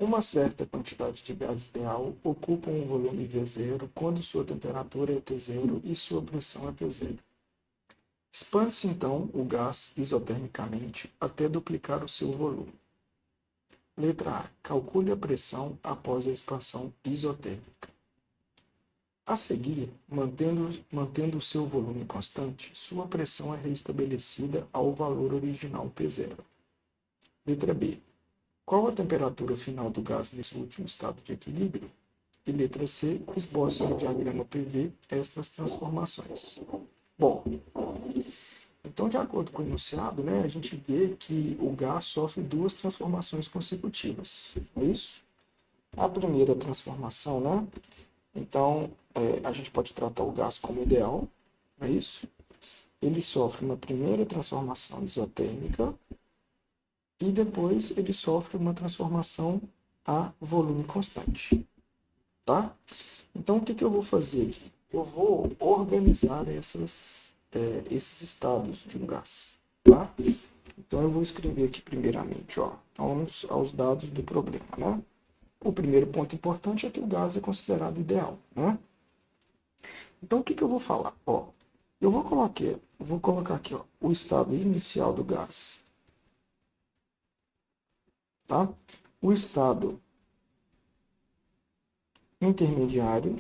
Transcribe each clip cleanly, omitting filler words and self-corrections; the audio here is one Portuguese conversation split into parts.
Uma certa quantidade de gás ideal ocupa um volume V0 quando sua temperatura é T0 e sua pressão é P0. Expande-se então o gás isotermicamente até duplicar o seu volume. Letra A. Calcule a pressão após a expansão isotérmica. A seguir, mantendo o seu volume constante, sua pressão é reestabelecida ao valor original P0. Letra B. Qual a temperatura final do gás nesse último estado de equilíbrio? E letra C. Esboce no diagrama PV estas transformações. Bom, então, de acordo com o enunciado, né, a gente vê que o gás sofre duas transformações consecutivas. É isso? A primeira transformação, né? Então, a gente pode tratar o gás como ideal, é isso? Ele sofre uma primeira transformação isotérmica e depois ele sofre uma transformação a volume constante, tá? Então, o que eu vou fazer aqui? Eu vou organizar esses estados de um gás, tá? Então, eu vou escrever aqui primeiramente, ó, aos dados do problema, né? O primeiro ponto importante é que o gás é considerado ideal, né? Então, o que eu vou falar? Ó, eu vou colocar aqui, ó, o estado inicial do gás, tá? O estado intermediário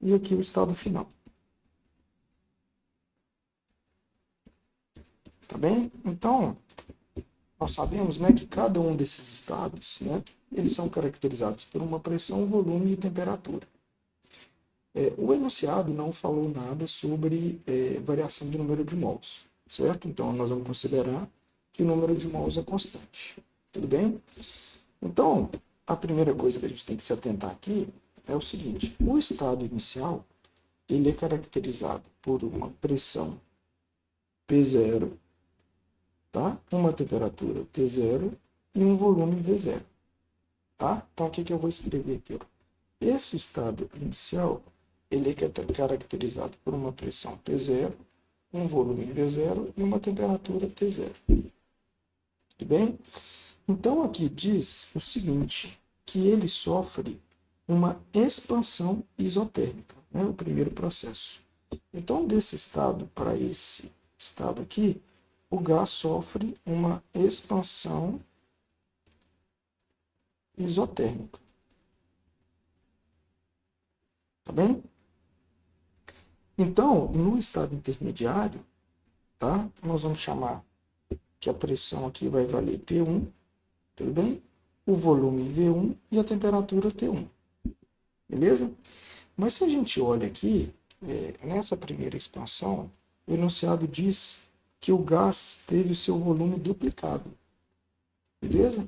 e aqui o estado final. Tá bem? Então, nós sabemos, né, que cada um desses estados, né, eles são caracterizados por uma pressão, volume e temperatura. O enunciado não falou nada sobre variação de número de mols, certo? Então, nós vamos considerar que o número de mols é constante. Tudo bem? Então, a primeira coisa que a gente tem que se atentar aqui é o seguinte: o estado inicial ele é caracterizado por uma pressão P0, tá? Uma temperatura T0 e um volume V0. Tá? Então, o que eu vou escrever aqui? Ó? Esse estado inicial ele é caracterizado por uma pressão P0, um volume V0 e uma temperatura T0. Tudo bem? Então, aqui diz o seguinte, que ele sofre uma expansão isotérmica, né? O primeiro processo. Então, desse estado para esse estado aqui, o gás sofre uma expansão isotérmica. Tá bem? Então, no estado intermediário, tá? Nós vamos chamar que a pressão aqui vai valer P1, tudo bem? O volume V1 e a temperatura T1. Beleza? Mas se a gente olha aqui, nessa primeira expansão, o enunciado diz que o gás teve o seu volume duplicado. Beleza?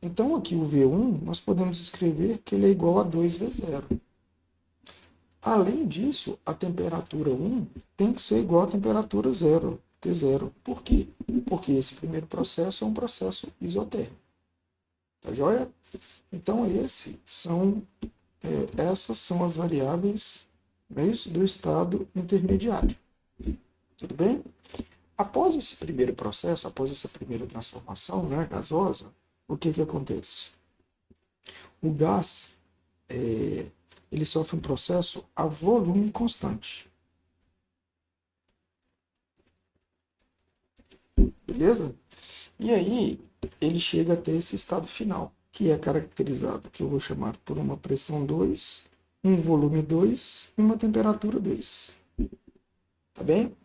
Então, aqui o V1, nós podemos escrever que ele é igual a 2V0. Além disso, a temperatura 1 tem que ser igual à temperatura 0, T0. Por quê? Porque esse primeiro processo é um processo isotérmico. Tá joia? Então, essas são as variáveis, é isso, do estado intermediário. Tudo bem? Após esse primeiro processo, após essa primeira transformação, né, gasosa, o que acontece? O gás ele sofre um processo a volume constante. Beleza? E aí, ele chega até esse estado final, que é caracterizado, que eu vou chamar por uma pressão 2, um volume 2 e uma temperatura 2. Tá bem?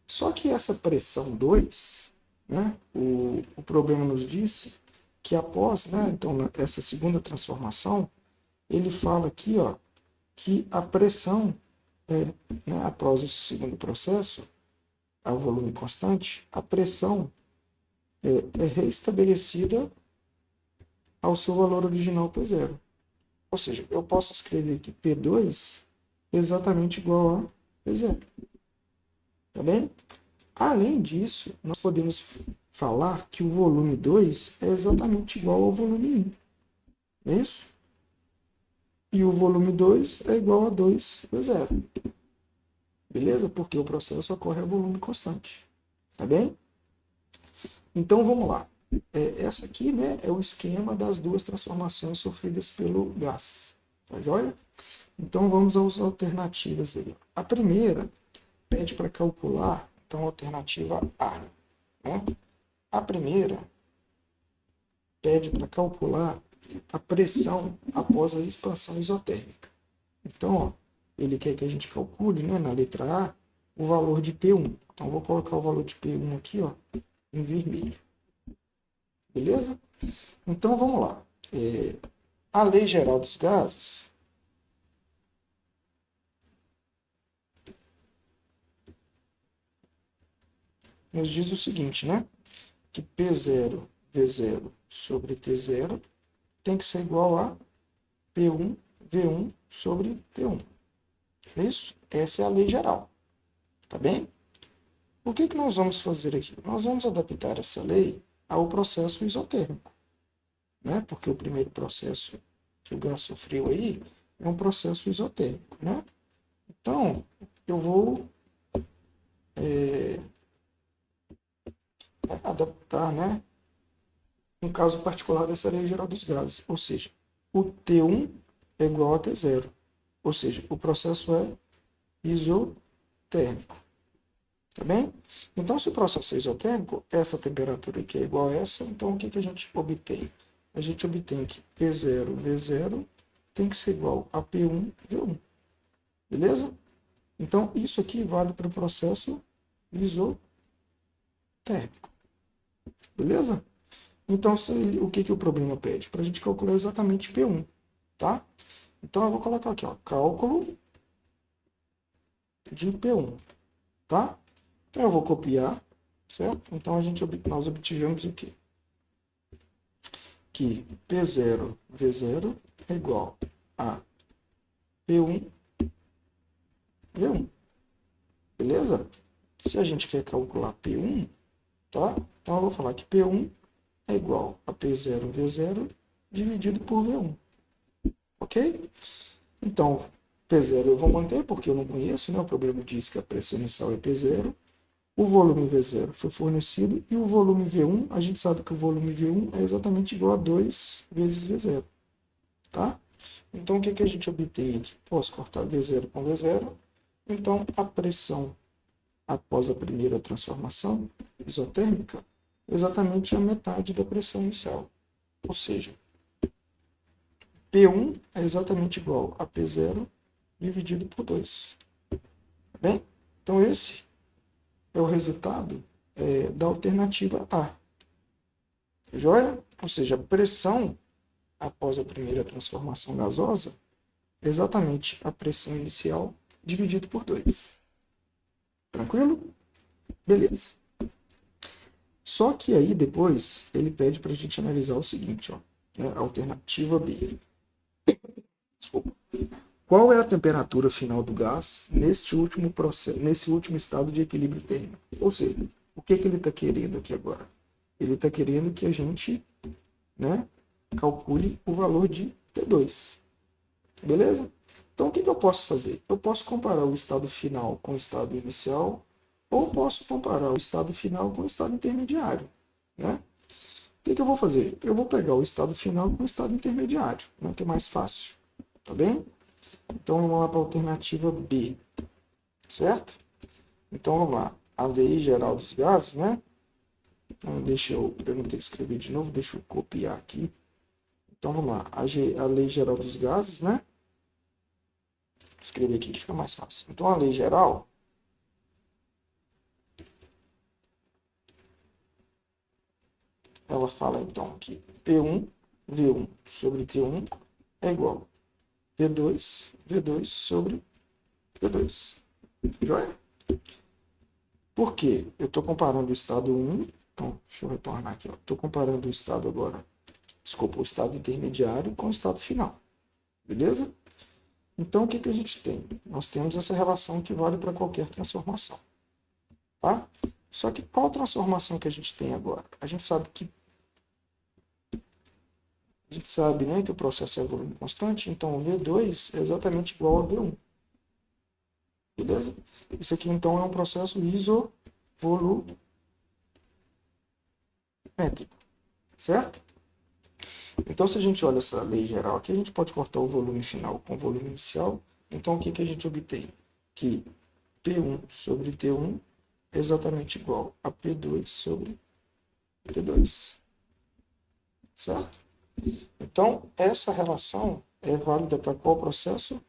Só que essa pressão 2, né, o problema nos disse que após, né, então, essa segunda transformação, ele fala aqui, ó, que a pressão, né, após esse segundo processo, ao volume constante, a pressão é reestabelecida ao seu valor original P0. Ou seja, eu posso escrever aqui P2 exatamente igual a P0. Tá bem? Além disso, nós podemos falar que o volume 2 é exatamente igual ao volume 1. É isso? E o volume 2 é igual a 2P0. Beleza? Porque o processo ocorre a volume constante. Tá bem? Então vamos lá. Essa aqui, né, é o esquema das duas transformações sofridas pelo gás. Tá joia? Então vamos às alternativas aí. A primeira pede para calcular, então, a alternativa A. Né? A primeira pede para calcular a pressão após a expansão isotérmica. Então, ó, ele quer que a gente calcule, né, na letra A, o valor de P1. Então, eu vou colocar o valor de P1 aqui, ó, em vermelho. Beleza? Então, vamos lá. A lei geral dos gases nos diz o seguinte, né? Que P0, V0 sobre T0 tem que ser igual a P1, V1 sobre T1. Isso? Essa é a lei geral. Tá bem? O que nós vamos fazer aqui? Nós vamos adaptar essa lei ao processo isotérmico, né? Porque o primeiro processo que o gás sofreu aí é um processo isotérmico, né? Então, eu vou adaptar, né, um caso particular dessa lei geral dos gases, ou seja, o T1 é igual a T0, ou seja, o processo é isotérmico. Tá bem? Então, se o processo é isotérmico, essa temperatura aqui é igual a essa, então o que a gente obtém? A gente obtém que P0, V0 tem que ser igual a P1, V1. Beleza? Então, isso aqui vale para o processo isotérmico. Beleza? Então, o que o problema pede? Para a gente calcular exatamente P1. Tá? Então, eu vou colocar aqui, ó, cálculo de P1. Tá? Então, eu vou copiar, certo? Então, nós obtivemos o quê? Que P0, V0 é igual a P1, V1. Beleza? Se a gente quer calcular P1, tá? Então eu vou falar que P1 é igual a P0, V0 dividido por V1. Ok? Então, P0 eu vou manter porque eu não conheço, né? O problema diz que a pressão inicial é P0. O volume V0 foi fornecido e o volume V1, a gente sabe que o volume V1 é exatamente igual a 2 vezes V0. Tá? Então, o que a gente obtém aqui? Posso cortar V0 com V0. Então, a pressão após a primeira transformação isotérmica é exatamente a metade da pressão inicial. Ou seja, P1 é exatamente igual a P0 dividido por 2. Tá bem? Então, esse é o resultado da alternativa A. Joia? Ou seja, a pressão após a primeira transformação gasosa é exatamente a pressão inicial dividido por 2. Tranquilo? Beleza. Só que aí depois ele pede para a gente analisar o seguinte, ó, né, alternativa B. Desculpa. Qual é a temperatura final do gás nesse último estado de equilíbrio térmico? Ou seja, o que ele está querendo aqui agora? Ele está querendo que a gente, né, calcule o valor de T2. Beleza? Então, o que eu posso fazer? Eu posso comparar o estado final com o estado inicial, ou posso comparar o estado final com o estado intermediário. Né? O que eu vou fazer? Eu vou pegar o estado final com o estado intermediário, né, que é mais fácil. Tá bem? Então, vamos lá para a alternativa B. Certo? Então, vamos lá. A lei geral dos gases, né? Então, para eu não ter que escrever de novo, deixa eu copiar aqui. Então, vamos lá. A lei geral dos gases, né? Vou escrever aqui que fica mais fácil. Então, a lei geral ela fala então que P1, V1 sobre T1 é igual a P2, V2 sobre P2. Joia? Por quê? Eu estou comparando o estado 1, então deixa eu retornar aqui. Estou comparando o estado agora, desculpa, o estado intermediário com o estado final. Beleza? Então, o que a gente tem? Nós temos essa relação que vale para qualquer transformação. Tá? Só que qual transformação que a gente tem agora? A gente sabe, né, que o processo é volume constante, então o V2 é exatamente igual a V1. Beleza? Isso aqui, então, é um processo isovolumétrico. métrico, certo? Então, se a gente olha essa lei geral aqui, a gente pode cortar o volume final com o volume inicial. Então, o que, que a gente obtém? Que P1 sobre T1 é exatamente igual a P2 sobre T2, certo? Então, essa relação é válida para qual processo?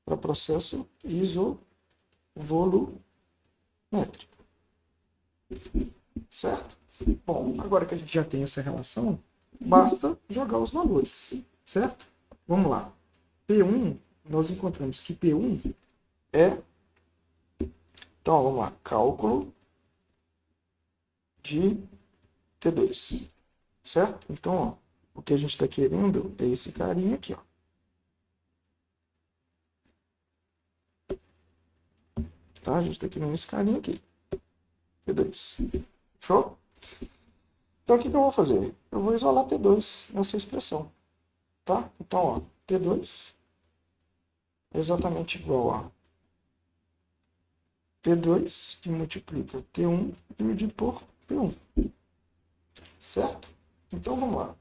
Para processo isovolumétrico, certo? Bom, agora que a gente já tem essa relação, basta jogar os valores, certo? Vamos lá. P1, nós encontramos que P1 é... Então, vamos lá. Cálculo de T2, certo? Então, ó, o que a gente está querendo é esse carinha aqui, ó. Tá? A gente está querendo esse carinha aqui. T2. Show? Então, o que, que eu vou fazer? Eu vou isolar T2 nessa expressão. Tá? Então, ó, T2 é exatamente igual a P2 que multiplica T1 dividido por P1. Certo? Então, vamos lá.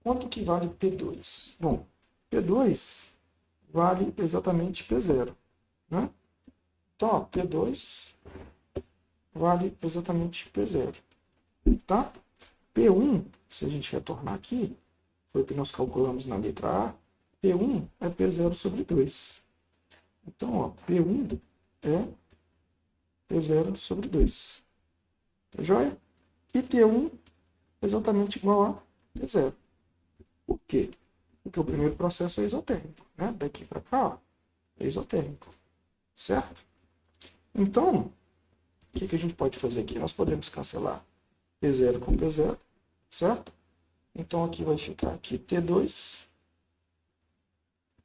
Quanto que vale P2? Bom, P2 vale exatamente P0. Né? Então, ó, P2 vale exatamente P0. Tá? P1, se a gente retornar aqui, foi o que nós calculamos na letra A, P1 é P0 sobre 2. Então, ó, P1 é P0 sobre 2. Tá joia? E T1 é exatamente igual a T0. Por quê? Porque o primeiro processo é isotérmico. Né? Daqui para cá, ó, é isotérmico. Certo? Então, o que, que a gente pode fazer aqui? Nós podemos cancelar P0 com P0, certo? Então, aqui vai ficar que T2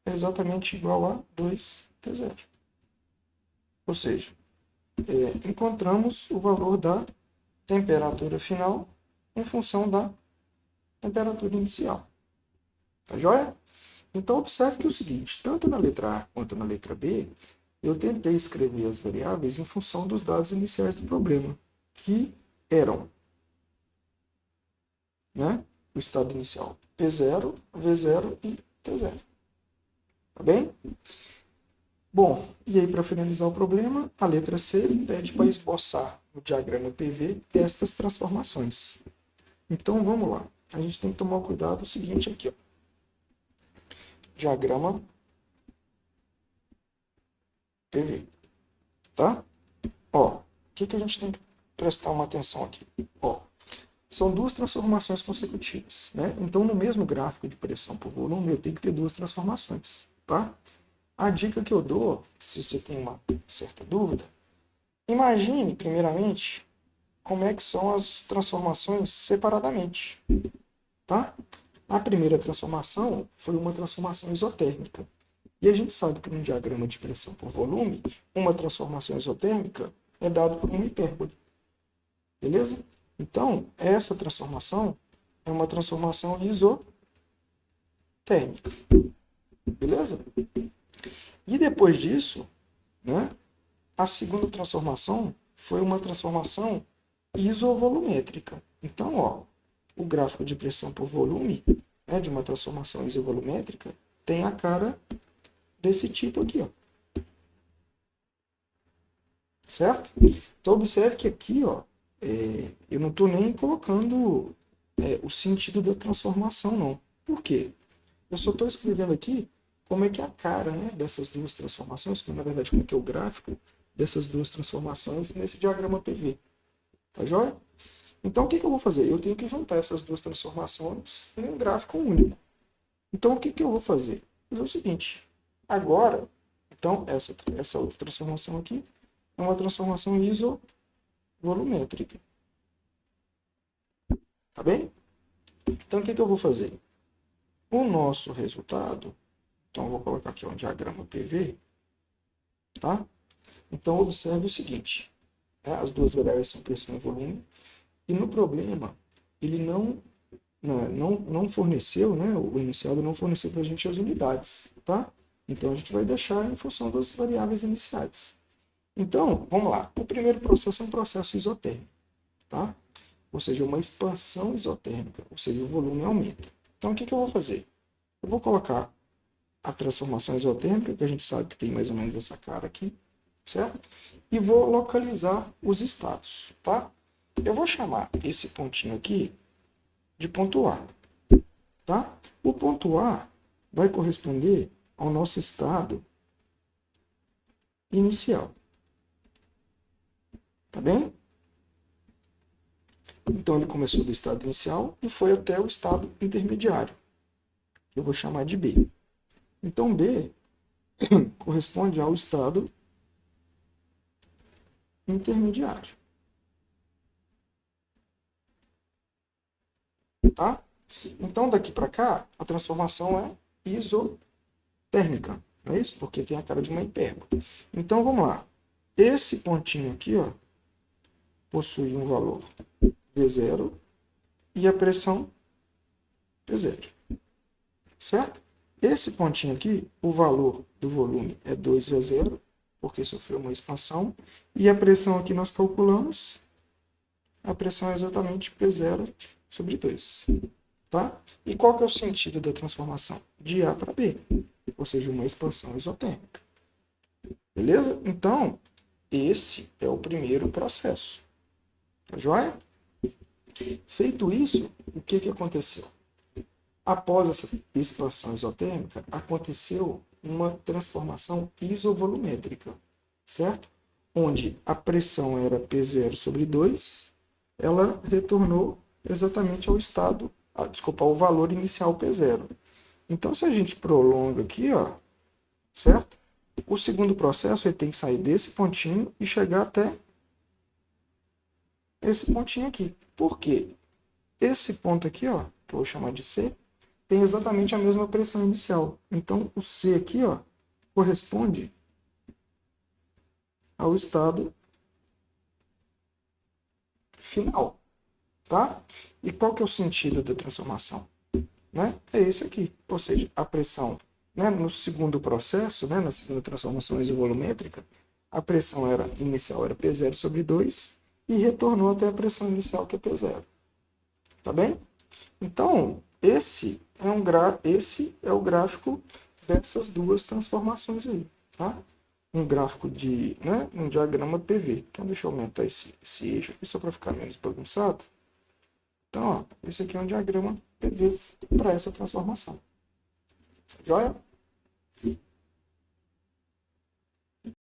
é exatamente igual a 2T0. Ou seja, encontramos o valor da temperatura final em função da temperatura inicial. Tá joia? Então, observe que é o seguinte, tanto na letra A quanto na letra B, eu tentei escrever as variáveis em função dos dados iniciais do problema, que eram, né, o estado inicial P0, V0 e T0. Tá bem? Bom, e aí para finalizar o problema, a letra C pede para esboçar no diagrama PV estas transformações. Então vamos lá. A gente tem que tomar cuidado o seguinte aqui, ó. Diagrama PV, tá? Ó, o que, que a gente tem que prestar uma atenção aqui? Ó, são duas transformações consecutivas, né? Então no mesmo gráfico de pressão por volume eu tenho que ter duas transformações, tá? A dica que eu dou, se você tem uma certa dúvida, imagine, primeiramente, como é que são as transformações separadamente, tá? A primeira transformação foi uma transformação isotérmica. E a gente sabe que no diagrama de pressão por volume, uma transformação isotérmica é dada por uma hipérbole. Beleza? Então, essa transformação é uma transformação isotérmica. Beleza? E depois disso, né, a segunda transformação foi uma transformação isovolumétrica. Então, ó, o gráfico de pressão por volume, né, de uma transformação isovolumétrica tem a cara desse tipo aqui, ó. Certo? Então, observe que aqui, ó, eu não estou nem colocando o sentido da transformação, não. Por quê? Eu só estou escrevendo aqui como é que é a cara, né, dessas duas transformações, na verdade, como é que é o gráfico dessas duas transformações nesse diagrama PV. Tá joia? Então, o que, que eu vou fazer? Eu tenho que juntar essas duas transformações em um gráfico único. Então, o que, que eu vou fazer? Vou fazer o seguinte. Agora, então, essa outra transformação aqui é uma transformação isovolumétrica. Tá bem? Então, o que, que eu vou fazer? O nosso resultado, então, eu vou colocar aqui um diagrama PV, tá? Então, observe o seguinte. Né? As duas variáveis são pressão e volume. E no problema, ele não forneceu, né? O enunciado não forneceu para a gente as unidades, tá? Então, a gente vai deixar em função das variáveis iniciais. Então, vamos lá. O primeiro processo é um processo isotérmico, tá? ou seja, uma expansão isotérmica, ou seja, o volume aumenta. Então, o que eu vou fazer? Eu vou colocar a transformação isotérmica, que a gente sabe que tem mais ou menos essa cara aqui, certo? E vou localizar os estados, tá? Eu vou chamar esse pontinho aqui de ponto A, tá? O ponto A vai corresponder ao nosso estado inicial, tá bem? Então ele começou do estado inicial e foi até o estado intermediário, que eu vou chamar de B. Então B corresponde ao estado intermediário, tá? Então daqui para cá a transformação é isotérmica, não é isso? Porque tem a cara de uma hipérbole. Então vamos lá. Esse pontinho aqui, ó, possui um valor V0 e a pressão P0, certo? Esse pontinho aqui, o valor do volume é 2V0, porque sofreu uma expansão, e a pressão aqui nós calculamos, a pressão é exatamente P0 sobre 2, tá? E qual que é o sentido da transformação? De A para B, ou seja, uma expansão isotérmica. Beleza? Então, esse é o primeiro processo. Tá joia? Feito isso, o que aconteceu? Após essa expansão isotérmica, aconteceu uma transformação isovolumétrica, certo? Onde a pressão era P0 sobre 2, ela retornou exatamente ao estado, ao valor inicial P0. Então, se a gente prolonga aqui, ó, certo? O segundo processo ele tem que sair desse pontinho e chegar até esse pontinho aqui. Por quê? Esse ponto aqui, ó, que eu vou chamar de C, tem exatamente a mesma pressão inicial. Então, o C aqui, ó, corresponde ao estado final, tá? E qual que é o sentido da transformação? Né? É esse aqui, ou seja, a pressão, né, no segundo processo, né, na segunda transformação isovolumétrica, a pressão inicial era P0 sobre 2 e retornou até a pressão inicial que é P0. Tá bem? Então, esse é o gráfico dessas duas transformações aí, tá? Um gráfico de, né, um diagrama PV. Então, deixa eu aumentar esse eixo aqui só para ficar menos bagunçado. Então, ó, esse aqui é um diagrama PV para essa transformação. Joia?